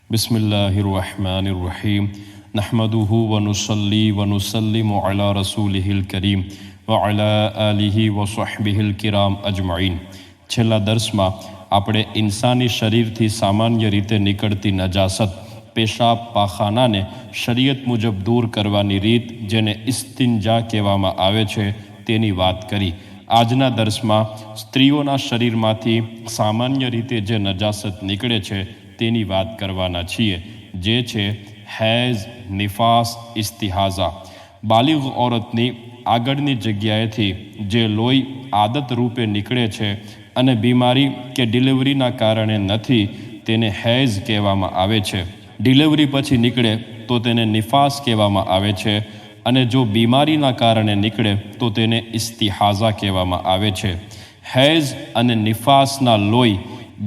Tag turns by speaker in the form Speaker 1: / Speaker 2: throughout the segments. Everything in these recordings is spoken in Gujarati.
Speaker 1: बिस्मिल्लाहिर्रहमानिर्रहीम नहमदुहु व नुसल्ली व नुसल्लिमु अला रसूलिहिल करीम व अला आलिहि व सहबिहिल किराम अजमाइन। छेल्ला दर्समां આપણે ઇન્સાની શરીરથી સામાન્ય રીતે નીકળતી નજાસત પેશાબ પાખાનાને શરીયત મુજબ દૂર કરવાની રીત, જેને ઇસ્તિંજા કહેવામાં આવે છે, તેની વાત કરી। આજના દર્સમાં સ્ત્રીઓના શરીરમાંથી સામાન્ય રીતે જે નજાસત નીકળે છે તેની વાત કરવાના છીએ, જે છે હૈઝ, નિફાસ, ઇસ્તિહાઝા। બાલિગ ઔરતની આગળની જગ્યાએથી જે લોહી આદત રૂપે નીકળે છે અને બીમારી કે ડિલિવરીના કારણે નથી, તેને હૈઝ કહેવામાં આવે છે। ડિલિવરી પછી નીકળે તો તેને નિફાસ કહેવામાં આવે છે, અને જો બીમારીના કારણે નીકળે તો તેને ઇસ્તિહાઝા કહેવામાં આવે છે। હૈઝ અને નિફાસના લોહી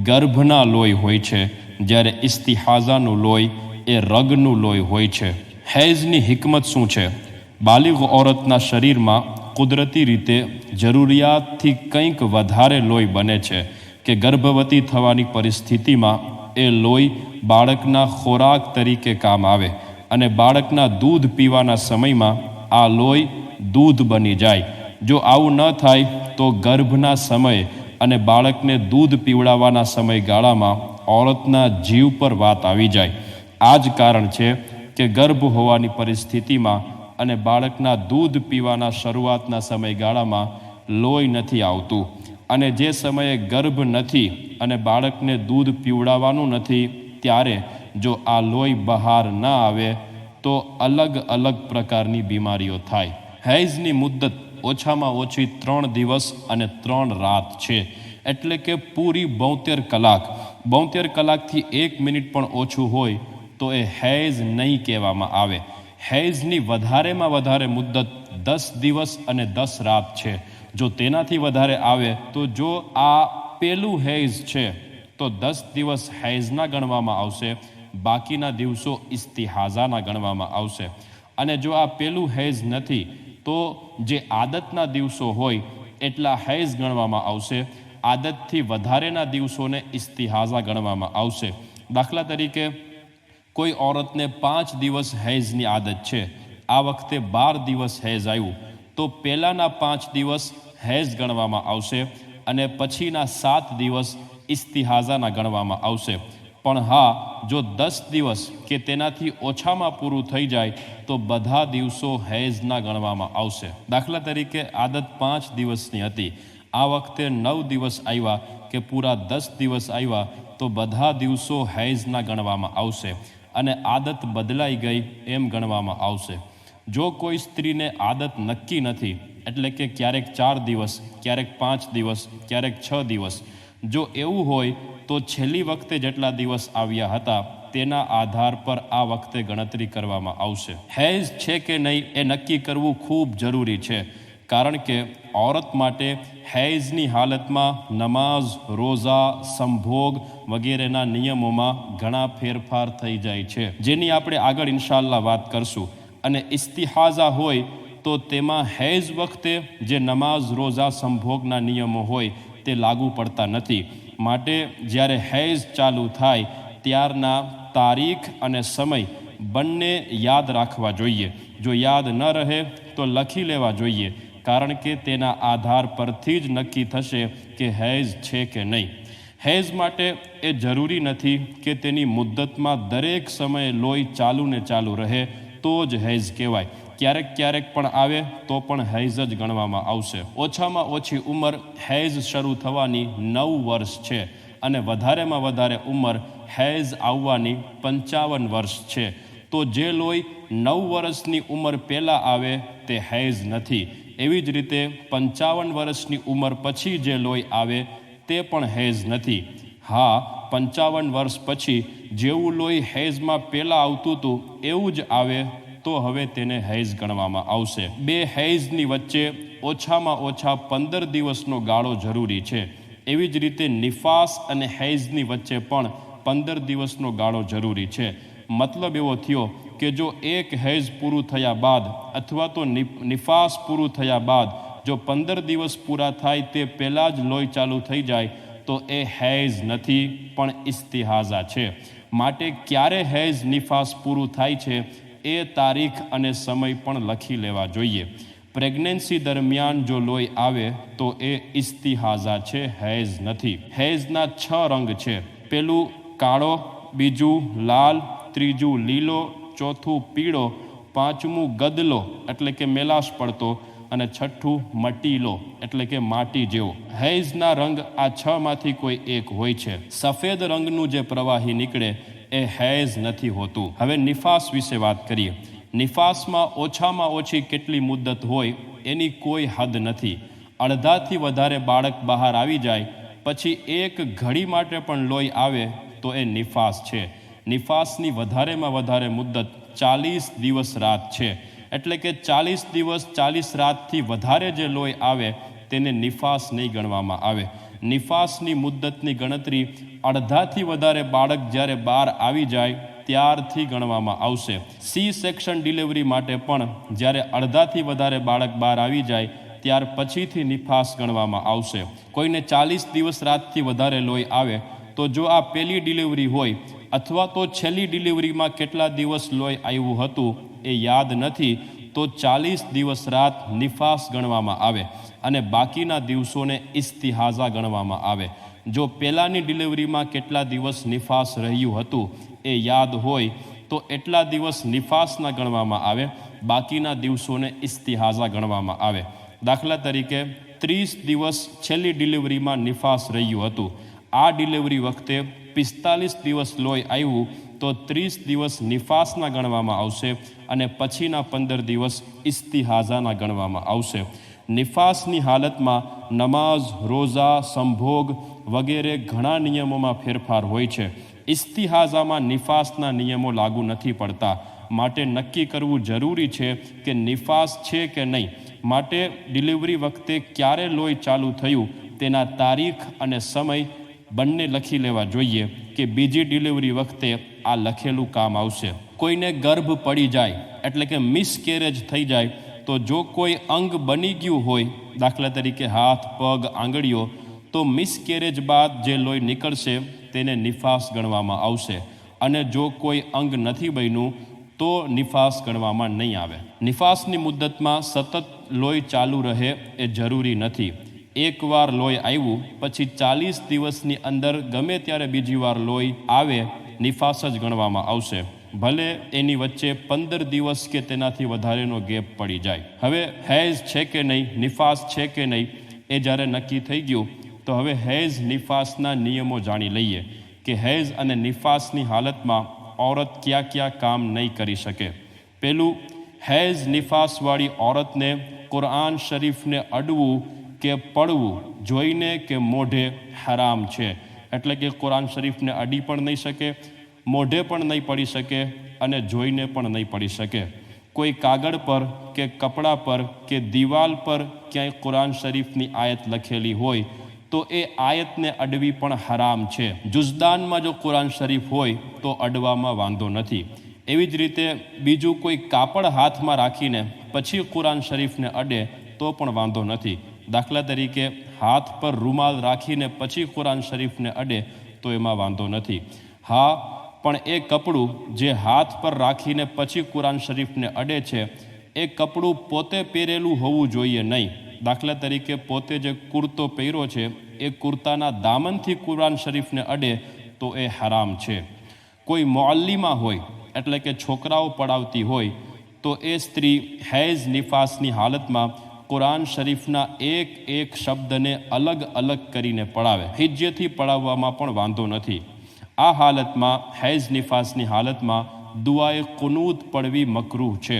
Speaker 1: ગર્ભના લોહી હોય છે, જ્યારે ઇસ્તિહાઝાનું લોહી એ રગનું લોહી હોય છે। હૈઝની હિકમત શું છે? બાલિગ ઔરતના શરીરમાં કુદરતી રીતે જરૂરિયાતથી કંઈક વધારે લોહી બને છે કે ગર્ભવતી થવાની પરિસ્થિતિમાં એ લોહી બાળકના ખોરાક તરીકે કામ આવે, અને બાળકના દૂધ પીવાના સમયમાં આ લોહી દૂધ બની જાય। જો આવું ન થાય તો ગર્ભના સમયે અને બાળકને દૂધ પીવડાવવાના સમયગાળામાં ઔરતના જીવ પર વાત આવી જાય। આ જ કારણ છે કે ગર્ભ હોવાની પરિસ્થિતિમાં અને બાળકના દૂધ પીવાના શરૂઆતના સમયગાળામાં લોહી નથી આવતું, અને જે સમયે ગર્ભ નથી અને બાળકને દૂધ પીવડાવવાનું નથી, ત્યારે જો આ લોહી બહાર ના આવે તો અલગ અલગ પ્રકારની બીમારીઓ થાય। હૈઝની મુદ્દત ઓછામાં ઓછી 3 દિવસ અને 3 રાત છે, એટલે કે પૂરી 72 કલાક। 72 કલાકથી 1 મિનિટ પણ ઓછું હોય તો એ હૈઝ નહીં કહેવામાં આવે। હૈઝની વધારેમાં વધારે મુદ્દત 10 દિવસ અને 10 રાત છે। જો તેનાથી વધારે આવે તો જો આ પહેલું હૈઝ છે તો 10 દિવસ હૈઝના ગણવામાં આવશે, બાકીના દિવસો ઇસ્તિહાઝાના ગણવામાં આવશે। અને જો આ પહેલું હૈઝ નથી તો જે આદતના દિવસો હોય એટલા હૈઝ ગણવામાં આવશે। આદતથી વધારેના દિવસોને ઇસ્તિહાઝા ગણવામાં આવશે। દાખલા તરીકે કોઈ ઔરતને 5 દિવસ હૈઝની આદત છે, આ વખતે 12 દિવસ હૈઝ આવ્યું તો પહેલાના 5 દિવસ હૈઝ ગણવામાં આવશે અને પછીના 7 દિવસ ઇસ્તિહાઝાના ગણવામાં આવશે। પણ હા, જો 10 દિવસ કે તેનાથી ઓછામાં પૂરું થઈ જાય તો બધા દિવસો હૈઝના ગણવામાં આવશે। દાખલા તરીકે આદત 5 દિવસની હતી, આ વખતે 9 દિવસ આવ્યા કે પૂરા 10 દિવસ આવ્યા તો બધા દિવસો હૈઝના ગણવામાં આવશે અને આદત બદલાઈ ગઈ એમ ગણવામાં આવશે। જો કોઈ સ્ત્રીને આદત નક્કી નથી, એટલે કે ક્યારેક 4 દિવસ, ક્યારેક 5 દિવસ, ક્યારેક 6 દિવસ, જો એવું હોય તો છેલ્લી વખતે જેટલા દિવસ આવ્યા હતા તેના આધાર પર આ વખતે ગણતરી કરવામાં આવશે। હૈઝ છે કે નહીં એ નક્કી કરવું ખૂબ જરૂરી છે, કારણ કે ઔરત માટે હૈઝની હાલતમાં નમાઝ, રોઝા, સંભોગ વગેરેના નિયમોમાં ઘણા ફેરફાર થઈ જાય છે, જેની આપણે આગળ ઇન્શાઅલ્લાહ વાત કરશું। અને ઇસ્તિહાઝા હોય તો તેમાં હૈઝ વખતે જે નમાઝ, રોઝા, સંભોગના નિયમો હોય તે લાગુ પડતા નથી, માટે જ્યારે હૈઝ ચાલુ થાય ત્યારના તારીખ અને સમય બંને યાદ રાખવા જોઈએ। જો યાદ ન રહે તો લખી લેવા જોઈએ, કારણ કે તેના આધાર પરથી જ નક્કી થશે કે હૈઝ છે કે નહીં। હૈઝ માટે એ જરૂરી નથી કે તેની મુદ્દતમાં દરેક સમયે લોહી ચાલુ ને ચાલુ રહે તો જ હૈઝ કહેવાય। ક્યારેક ક્યારેક પણ આવે તો પણ હૈઝ જ ગણવામાં આવશે। ઓછામાં ઓછી ઉંમર હૈઝ શરૂ થવાની 9 વર્ષ છે, અને વધારેમાં વધારે ઉંમર હૈઝ આવવાની 55 વર્ષ છે। તો જે લોહી 9 વર્ષની ઉંમર પહેલાં આવે તે હૈઝ નથી, એવી જ રીતે 55 વર્ષની ઉંમર પછી જે લોહી આવે તે પણ હૈઝ નથી। હા, 55 વર્ષ પછી જેવું લોહી હૈઝમાં પહેલાં આવતું હતું એવું જ આવે તો હવે તેને હૈઝ ગણવામાં આવશે। બે હૈઝની વચ્ચે ઓછામાં ઓછા 15 દિવસનો ગાળો જરૂરી છે, એવી જ રીતે નિફાસ અને હૈઝની વચ્ચે પણ 15 દિવસનો ગાળો જરૂરી છે। મતલબ એવો થયો કે જો એક હૈઝ પૂરું થયા બાદ અથવા તો નિફાસ પૂરું થયા બાદ જો 15 દિવસ પૂરા થાય તે પહેલાં જ લોહી ચાલુ થઈ જાય તો એ હૈઝ નથી પણ ઇસ્તિહાઝા છે। માટે ક્યારે હૈઝ નિફાસ પૂરું થાય છે એ તારીખ અને સમય પણ લખી લેવા જોઈએ. પ્રેગ્નન્સી દરમિયાન જો લોહી આવે તો એ ઇસ્તિહાઝા છે, હૈઝ નથી. હૈઝના 6 રંગ છે. પેલું કાળો, બીજું લાલ, ત્રીજું લીલો, ચોથું પીળો, પાંચમું ગદલો એટલે કે મેલાશ પડતો, અને છઠ્ઠું મટીલો એટલે કે માટી જેવો. હૈઝના રંગ આ 6માંથી કોઈ એક હોય છે. સફેદ રંગનું જે પ્રવાહી નીકળે એ હૈઝ નથી હોતું. હવે નિફાસ વિશે વાત કરીએ. નિફાસમાં ઓછામાં ઓછી કેટલી મુદ્દત હોય એની કોઈ હદ નથી. અડધાથી વધારે બાળક બહાર આવી જાય પછી એક ઘડી માટે પણ લોહી આવે તો એ નિફાસ છે. નિફાસની વધારેમાં વધારે મુદ્દત 40 દિવસ રાત છે. એટલે કે 40 દિવસ 40 રાતથી વધારે જે લોહી આવે તેને નિફાસ નહીં ગણવામાં આવે. નિફાસની મુદ્દતની ગણતરી અડધાથી વધારે બાળક જ્યારે બહાર આવી જાય ત્યારથી ગણવામાં આવશે. સી સેક્શન ડિલિવરી માટે પણ જ્યારે અડધાથી વધારે બાળક બહાર આવી જાય ત્યાર પછીથી નિફાસ ગણવામાં આવશે. કોઈને 40 દિવસ રાતથી વધારે લોહી આવે તો જો આ પહેલી ડિલિવરી હોય અથવા તો છેલ્લી ડિલિવરીમાં કેટલા દિવસ લોહી આવ્યું હતું એ યાદ નથી તો 40 દિવસ રાત નિફાસ ગણવામાં આવે અને બાકીના દિવસોને ઇસ્તિહાઝા ગણવામાં આવે. જો પહેલાંની ડિલિવરીમાં કેટલા દિવસ નિફાસ રહ્યું હતું એ યાદ હોય તો એટલા દિવસ નિફાસના ગણવામાં આવે, બાકીના દિવસોને ઇસ્તિહાઝા ગણવામાં આવે. દાખલા તરીકે 30 દિવસ છેલ્લી ડિલિવરીમાં નિફાસ રહ્યું હતું. આ ડિલિવરી વખતે 45 દિવસ લોહી આવ્યું તો 30 દિવસ નિફાસના ગણવામાં આવશે અને પછીના 15 દિવસ ઇસ્તિહાઝાના ગણવામાં આવશે. નિફાસની હાલતમાં નમાઝ, રોઝા, સંભોગ વગેરે ઘણા નિયમોમાં ફેરફાર હોય છે. ઇસ્તિહાઝામાં નિફાસના નિયમો લાગુ નથી પડતા. માટે નક્કી કરવું જરૂરી છે કે નિફાસ છે કે નહીં. માટે ડિલિવરી વખતે ક્યારે લોહી ચાલુ થયું તેના તારીખ અને સમય બંને લખી લેવા જોઈએ કે બીજી ડિલિવરી વખતે આ લખેલું કામ આવશે. કોઈને ગર્ભ પડી જાય એટલે કે મિસકેરેજ થઈ જાય તો જો કોઈ અંગ બની ગયું હોય, દાખલા તરીકે હાથ, પગ, આંગળીઓ, તો મિસકેરેજ બાદ જે લોહી નીકળશે તેને નિફાસ ગણવામાં આવશે અને જો કોઈ અંગ નથી બન્યું તો નિફાસ ગણવામાં નહીં આવે. નિફાસની મુદ્દતમાં સતત લોહી ચાલુ રહે એ જરૂરી નથી. એકવાર લોહી આવ્યું પછી 40 દિવસની અંદર ગમે ત્યારે બીજી વાર લોહી આવે નિફાસ જ ગણવામાં આવશે, ભલે એની વચ્ચે 15 દિવસ કે તેનાથી વધારેનો ગેપ પડી જાય. હવે હૈઝ છે કે નહીં, નિફાસ છે કે નહીં એ જ્યારે નક્કી થઈ ગયું તો હવે હૈઝ નિફાસના નિયમો જાણી લઈએ કે હૈઝ અને નિફાસની હાલતમાં औरत क्या क्या काम नहीं કરી શકે. પહેલું, હૈઝ નિફાસવાળી औरतને કુરાન શરીફને અડવું કે પડવું જોઈને કે મોઢે હરામ છે. એટલે કે કુરાન શરીફને અડી પણ નહીં શકે, મોઢે પણ નહીં પડી શકે અને જોઈને પણ નહીં પડી શકે. કોઈ કાગળ પર કે કપડા પર કે દિવાલ પર ક્યાંય કુરાન શરીફની આયત લખેલી હોય તો એ આયતને અડવી પણ હરામ છે. જુઝદાનમાં જો કુરાન શરીફ હોય તો અડવામાં વાંધો નથી. એવી જ રીતે બીજું કોઈ કાપડ હાથમાં રાખીને પછી કુરાન શરીફને અડે તો પણ વાંધો નથી. દાખલા તરીકે હાથ પર રૂમાલ રાખીને પછી કુરાન શરીફને અડે તો એમાં વાંધો નથી. હા, પણ એ કપડું જે હાથ પર રાખીને પછી કુરાન શરીફને અડે છે એ કપડું પોતે પહેરેલું હોવું જોઈએ નહીં. દાખલા તરીકે પોતે જે કુર્તો પહેર્યો છે એ કુર્તાના દામનથી કુરાન શરીફને અડે તો એ હરામ છે. કોઈ મુઅલ્લિમા હોય એટલે કે છોકરાઓ પડાવતી હોય તો એ સ્ત્રી હૈઝ નિફાસની હાલતમાં કુરાન શરીફના એક એક શબ્દને અલગ અલગ કરીને પડાવે. હિજ્જેથી પડાવવામાં પણ વાંધો નથી. આ હાલતમાં હૈઝ નિફાસની હાલતમાં દુઆએ કુનૂત પડવી મકરૂહ છે.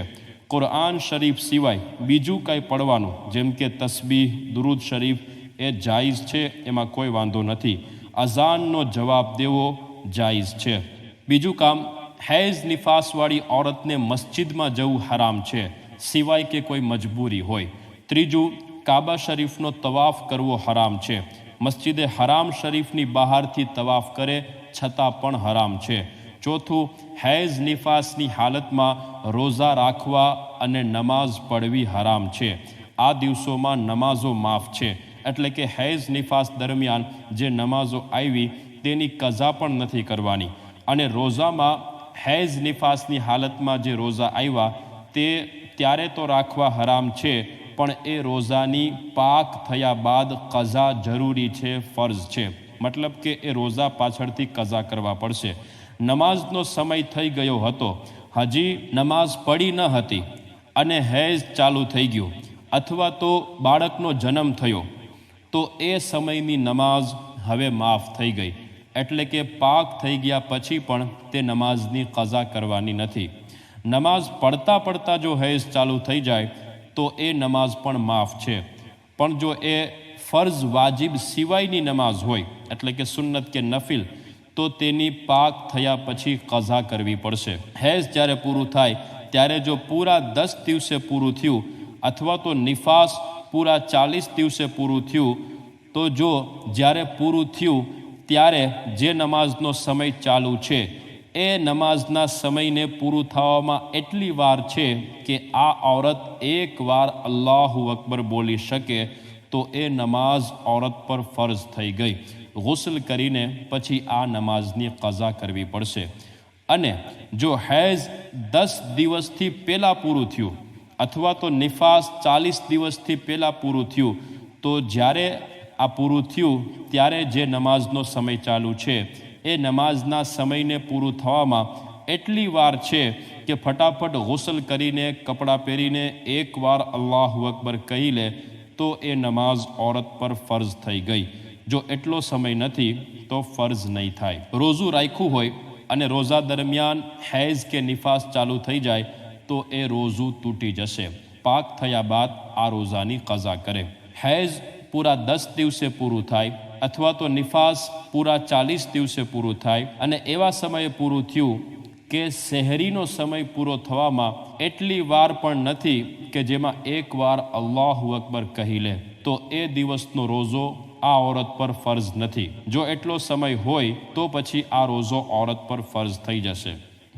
Speaker 1: કુરાન શરીફ સિવાય બીજું કંઈ પડવાનું જેમ કે તસ્બીહ, દુરૂદ શરીફ એ જાયઝ છે, એમાં કોઈ વાંધો નથી. અઝાનનો જવાબ દેવો જાયઝ છે. બીજું કામ, હૈઝ નિફાસવાળી औरतને મસ્જિદમાં જવું હરામ છે સિવાય કે કોઈ મજબૂરી હોય. ત્રીજું, કાબા શરીફનો તવાફ કરવો હરામ છે. મસ્જિદે હરામ શરીફની બહારથી તવાફ કરે છતાં પણ હરામ છે. ચોથું, હૈઝ નિફાસની હાલતમાં રોઝા રાખવા અને નમાઝ પડવી હરામ છે. આ દિવસોમાં નમાઝો માફ છે, એટલે કે હૈઝ નિફાસ દરમિયાન જે નમાઝો આવી તેની કઝા પણ નથી કરવાની. અને રોઝામાં હૈઝ નિફાસની હાલતમાં જે રોઝા આવ્યા તે ત્યારે તો રાખવા હરામ છે, પણ એ રોઝાની પાક થયા બાદ કઝા જરૂરી છે, ફર્ઝ છે. મતલબ કે એ રોઝા પાછળથી કઝા કરવા પડશે. નમાઝનો સમય થઈ ગયો હતો, હજી નમાઝ પડી ન હતી અને હૈઝ ચાલુ થઈ ગયું, અથવા તો બાળકનો જન્મ થયો, તો એ સમયની નમાઝ હવે માફ થઈ ગઈ. એટલે કે પાક થઈ ગયા પછી પણ તે નમાઝની કઝા કરવાની નથી. નમાઝ પડતા પડતા જો હૈઝ ચાલુ થઈ જાય તો એ નમાઝ પણ માફ છે. પણ જો એ ફર્ઝ વાજિબ સિવાયની નમાઝ હોય, એટલે કે સુન્નત કે નફિલ, તો તેની પાક થયા પછી કઝા કરવી પડશે. હૈઝ જ્યારે પૂરું થાય ત્યારે જો પૂરા 10 દિવસે પૂરું થયું, અથવા તો નિફાસ પૂરા 40 દિવસે પૂરું થયું, તો જો જ્યારે પૂરું થયું ત્યારે જે નમાઝનો સમય ચાલુ છે એ નમાઝના સમયને પૂરું થવામાં એટલી વાર છે કે આ ઔરત એકવાર અલ્લાહુ અકબર બોલી શકે તો એ નમાઝ ઔરત પર ફર્ઝ થઈ ગઈ. ગુસ્લ કરીને પછી આ નમાઝની કઝા કરવી પડશે. અને જો હૈઝ 10 દિવસથી પહેલાં પૂરું થયું, અથવા તો નિફાસ 40 દિવસથી પહેલાં પૂરું થયું, તો જ્યારે આ પૂરું થયું ત્યારે જે નમાઝનો સમય ચાલુ છે એ નમાઝના સમયને પૂરું થવામાં એટલી વાર છે કે ફટાફટ ગુસ્લ કરીને કપડાં પહેરીને એકવાર અલ્લાહુ અકબર કહી લે તો એ નમાઝ ઔરત પર ફર્ઝ થઈ ગઈ. જો એટલો સમય નથી તો ફર્ઝ નહીં થાય. રોઝું રાખ્યું હોય અને રોઝા દરમિયાન હૈઝ કે નિફાસ ચાલુ થઈ જાય તો એ રોઝું તૂટી જશે. પાક થયા બાદ આ રોઝાની કઝા કરે. હૈઝ પૂરા 10 દિવસે પૂરું થાય, અથવા તો નિફાસ પૂરા 40 દિવસે પૂરું થાય, અને એવા સમયે પૂરું થયું કે સહેરીનો સમય પૂરો થવામાં એટલી વાર પણ નથી કે જેમાં એકવાર અલ્લાહુ અકબર કહી લે, તો એ દિવસનો રોઝો આ ઔરત પર ફર્ઝ નથી. જો એટલો સમય હોય તો પછી આ રોઝો ઔરત પર ફર્ઝ થઈ જશે.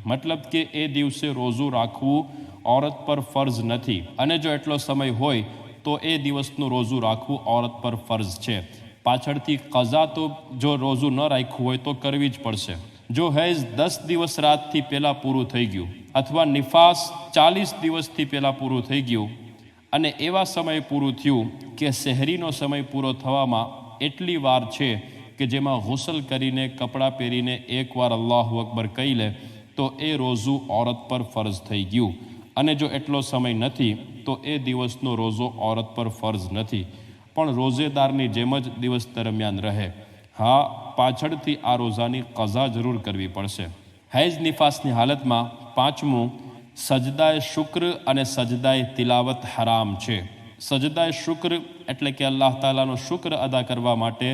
Speaker 1: મતલબ કે એ દિવસે રોઝું રાખવું ઔરત પર ફર્ઝ નથી, અને જો એટલો સમય હોય તો એ દિવસનું રોઝું રાખવું ઔરત પર ફર્ઝ છે. પાછળથી કઝા તો જો રોઝું ન રાખ્યું હોય તો કરવી જ પડશે. જો હૈઝ 10 દિવસ રાતથી પહેલાં પૂરું થઈ ગયું, અથવા નિફાસ 40 દિવસથી પહેલાં પૂરું થઈ ગયું, અને એવા સમયે પૂરું થયું કે સહેરીનો સમય પૂરો થવામાં એટલી વાર છે કે જેમાં ગુસ્લ કરીને કપડાં પહેરીને એકવાર અલ્લાહુ અકબર કહી લે તો એ રોઝું ઔરત પર ફર્ઝ થઈ ગયું. અને જો એટલો સમય નથી તો એ દિવસનો રોઝો ઔરત પર ફર્ઝ નથી, પણ રોઝેદારની જેમ જ દિવસ દરમિયાન રહે. હા, પાછળથી આ રોઝાની કઝા જરૂર કરવી પડશે. હૈઝ નિફાસની હાલતમાં પાંચમું, સજદાએ શુક્ર અને સજદાએ તિલાવત હરામ છે. સજદાએ શુક્ર એટલે કે અલ્લાહ તાલાનો શુક્ર અદા કરવા માટે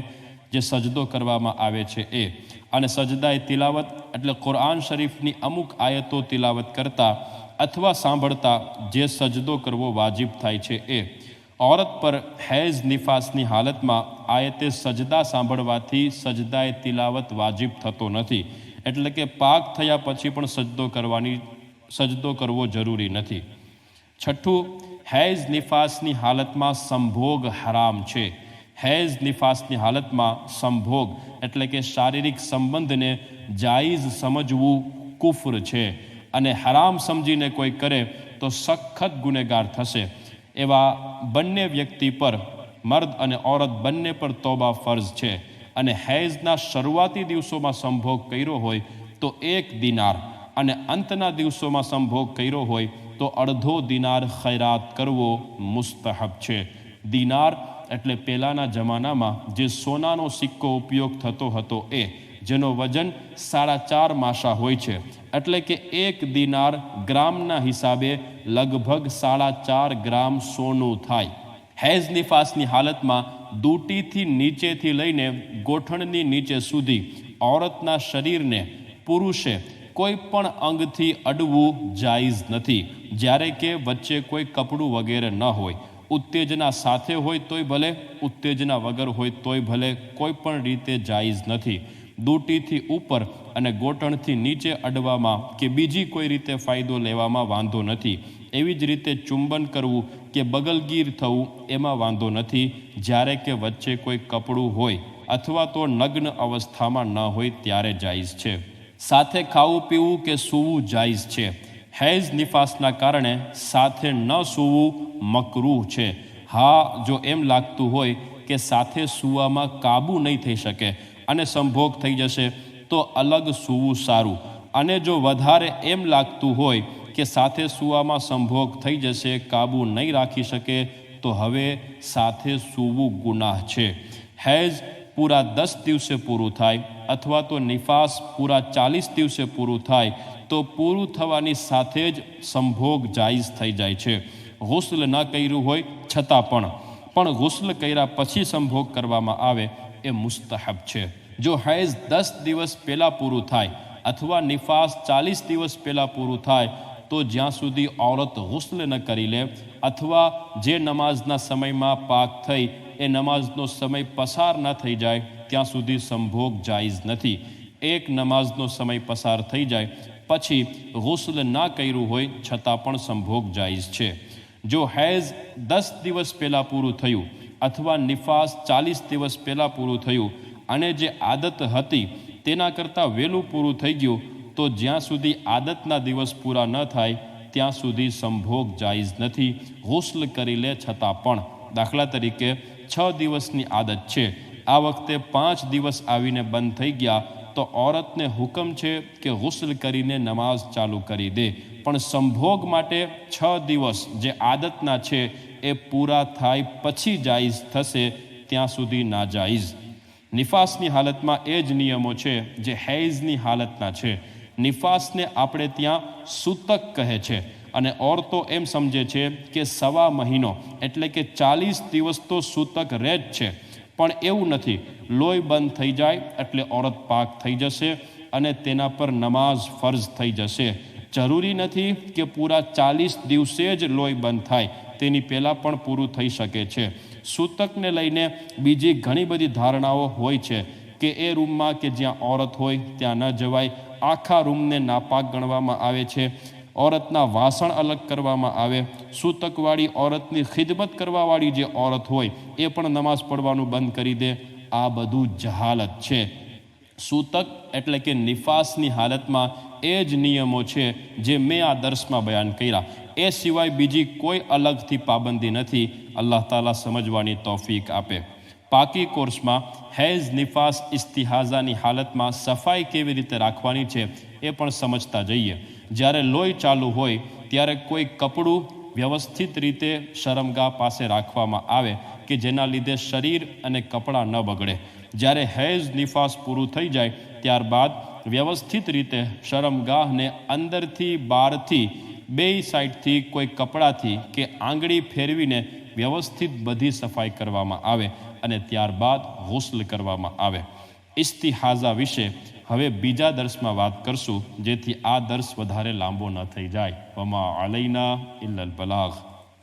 Speaker 1: જે સજદો કરવામાં આવે છે એ, અને સજદાએ તિલાવત એટલે કુરઆન શરીફની અમુક આયતો તિલાવત કરતા અથવા સાંભળતા જે સજદો કરવો વાજિબ થાય છે એ. ઔરત પર હૈઝ નિફાસની હાલતમાં આયતે સજદા સાંભળવાથી સજદાએ તિલાવત વાજિબ થતો નથી. એટલે કે પાક થયા પછી પણ સજદો કરવો જરૂરી નથી. છઠ્ઠું, હૈઝ નિફાસની હાલતમાં સંભોગ હરામ છે. હૈઝ નિફાસની હાલતમાં સંભોગ એટલે કે શારીરિક સંબંધને જાયઝ સમજવું કુફર છે, અને હરામ સમજીને કોઈ કરે તો સખત ગુનેગાર થશે. એવા બંને વ્યક્તિ પર, મર્દ અને ઔરત બંને પર તોબા ફર્ઝ છે. અને હૈઝના શરૂઆતી દિવસોમાં સંભોગ કર્યો હોય તો 1 દિનાર, અને અંતના દિવસોમાં સંભોગ કર્યો હોય તો અડધો દિનાર ખૈરાત કરવો મુસ્તહબ છે. દિનાર એટલે પહેલાંના જમાનામાં જે સોનાનો સિક્કો ઉપયોગ થતો હતો એ, જેનો વજન 4.5 માસા હોય છે. એટલે કે 1 દિનાર ગ્રામના હિસાબે લગભગ 4.5 ગ્રામ સોનું થાય. હૈઝ નિફાસની હાલતમાં દૂટીથી નીચેથી લઈને ગોઠણની નીચે સુધી ઔરતના શરીરને પુરુષે કોઈ પણ અંગથી અડવું જાયઝ નથી, જ્યારે કે વચ્ચે કોઈ કપડું વગેરે ન હોય. ઉત્તેજના સાથે હોય તોય ભલે, ઉત્તેજના વગર હોય તોય ભલે, કોઈ પણ રીતે જાયઝ નથી. દૂટીથી ઉપર અને ગોઠણથી નીચે અડવામાં કે બીજી કોઈ રીતે ફાયદો લેવામાં વાંધો નથી. એવી જ રીતે ચુંબન કરવું કે બગલગીર થવું એમાં વાંધો નથી, જ્યારે કે વચ્ચે કોઈ કપડું હોય અથવા તો નગ્ન અવસ્થામાં ન હોય ત્યારે જાયઝ છે. સાથે ખાવું પીવું કે સૂવું જાયઝ છે. હૈઝ નિફાસના કારણે સાથે ન સૂવું મકરૂહ છે. હા, જો એમ લાગતું હોય કે સાથે સૂવામાં કાબૂ નહીં થઈ શકે અને સંભોગ થઈ જશે તો અલગ સૂવું સારું. અને જો વધારે એમ લાગતું હોય કે સાથે સૂવામાં સંભોગ થઈ જશે, કાબૂ નહીં રાખી શકે, તો હવે સાથે સૂવું ગુનાહ છે. હૈઝ પૂરા 10 દિવસે પૂરું થાય અથવા તો નિફાસ પૂરા 40 દિવસે પૂરું થાય તો પૂરું થવાની સાથે જ સંભોગ જાયઝ થઈ જાય છે. ગુસ્લ ન કર્યું હોય છતાં પણ ગુસ્લ કર્યા પછી સંભોગ કરવામાં આવે એ મુસ્તહબ છે. જો હૈઝ 10 દિવસ પહેલાં પૂરું થાય અથવા નિફાસ 40 દિવસ પહેલાં પૂરું થાય તો જ્યાં સુધી ઔરત ગુસ્લ ન કરી લે અથવા જે નમાઝના સમયમાં પાક થઈ એ નમાઝનો સમય પસાર ન થઈ જાય ત્યાં સુધી સંભોગ જાયઝ નથી. એક નમાઝનો સમય પસાર થઈ જાય પછી ગુસ્લ ના કર્યું હોય છતાં પણ સંભોગ જાયઝ છે. જો હૈઝ 10 દિવસ પહેલાં પૂરું થયું અથવા નિફાસ 40 દિવસ પહેલાં પૂરું થયું અને જે આદત હતી તેના કરતાં વહેલું પૂરું થઈ ગયું તો જ્યાં સુધી આદતના દિવસ પૂરા ન થાય ત્યાં સુધી સંભોગ જાયઝ નથી, ગુસ્લ કરી લે છતાં પણ. દાખલા તરીકે 6 દિવસની આદત છે, આ વખતે 5 દિવસ આવીને બંધ થઈ ગયા તો ઔરતને હુકમ છે કે ગુસ્લ કરીને નમાઝ ચાલુ કરી દે, પણ સંભોગ માટે 6 દિવસ જે આદતના છે એ પૂરા થાય પછી જાયઝ થશે, ત્યાં સુધી નાજાયઝ. નિફાસની હાલતમાં એ જ નિયમો છે જે હૈઝની હાલતના છે. નિફાસને આપણે ત્યાં સૂતક કહે છે અને ઓરતો એમ સમજે છે કે 1.25 મહિનો એટલે કે 40 દિવસ તો સૂતક રહે જ છે. પણ એવું નથી. લોહી બંધ થઈ જાય એટલે ઔરત પાક થઈ જશે અને તેના પર નમાઝ ફરજ થઈ જશે. જરૂરી નથી કે પૂરા 40 દિવસે જ લોહી બંધ થાય, તેની પહેલાં પણ પૂરું થઈ શકે છે. સૂતકને લઈને બીજી ઘણી બધી ધારણાઓ હોય છે કે એ રૂમમાં કે જ્યાં ઔરત હોય ત્યાં ન જવાય, આખા રૂમને નાપાક ગણવામાં આવે છે, औरतना वासण अलग करवामां आवे, सूतकवाड़ी औरतनी खिदमत करवावाड़ी जे औरत होय ए पण नमाज पढ़वानुं बंद करी दे। आ बधुं जहालत छे। सूतक एटले के निफासनी हालतमां ए ज नियमों छे जे मैं आ दर्शमां बयान कर्या, ए सिवाय बीजी कोई अलगथी पाबंदी नथी। अल्लाह ताला समझवानी तौफीक आपे। पाकी कोर्स में हैज़ निफास इस्तिहाजानी हालत में सफाई केवी रीते राखवानी छे ए पण समझता जईए। ज्यारे लोही चालू होय त्यारे कोई कपड़ू व्यवस्थित रीते शरमगाह पासे राखवामां आवे कि जेना लीधे शरीर अने कपड़ा न बगड़े। ज्यारे हैज़ निफास पूरू थई जाय त्यारबाद व्यवस्थित रीते शरमगाह ने अंदर थी बार थी बेय साइड थी कोई कपड़ा थी के आंगળી फेरवीने व्यवस्थित बधी सफाई करवामां आवे અને ત્યારબાદ ગુસ્લ કરવામાં આવે। ઇસ્તિહાઝા વિશે હવે બીજા દર્શમાં વાત કરશું, જેથી આ દર્શ વધારે લાંબો ન થઈ જાય। વમા અલૈના ઇલ્લલ બલાગ।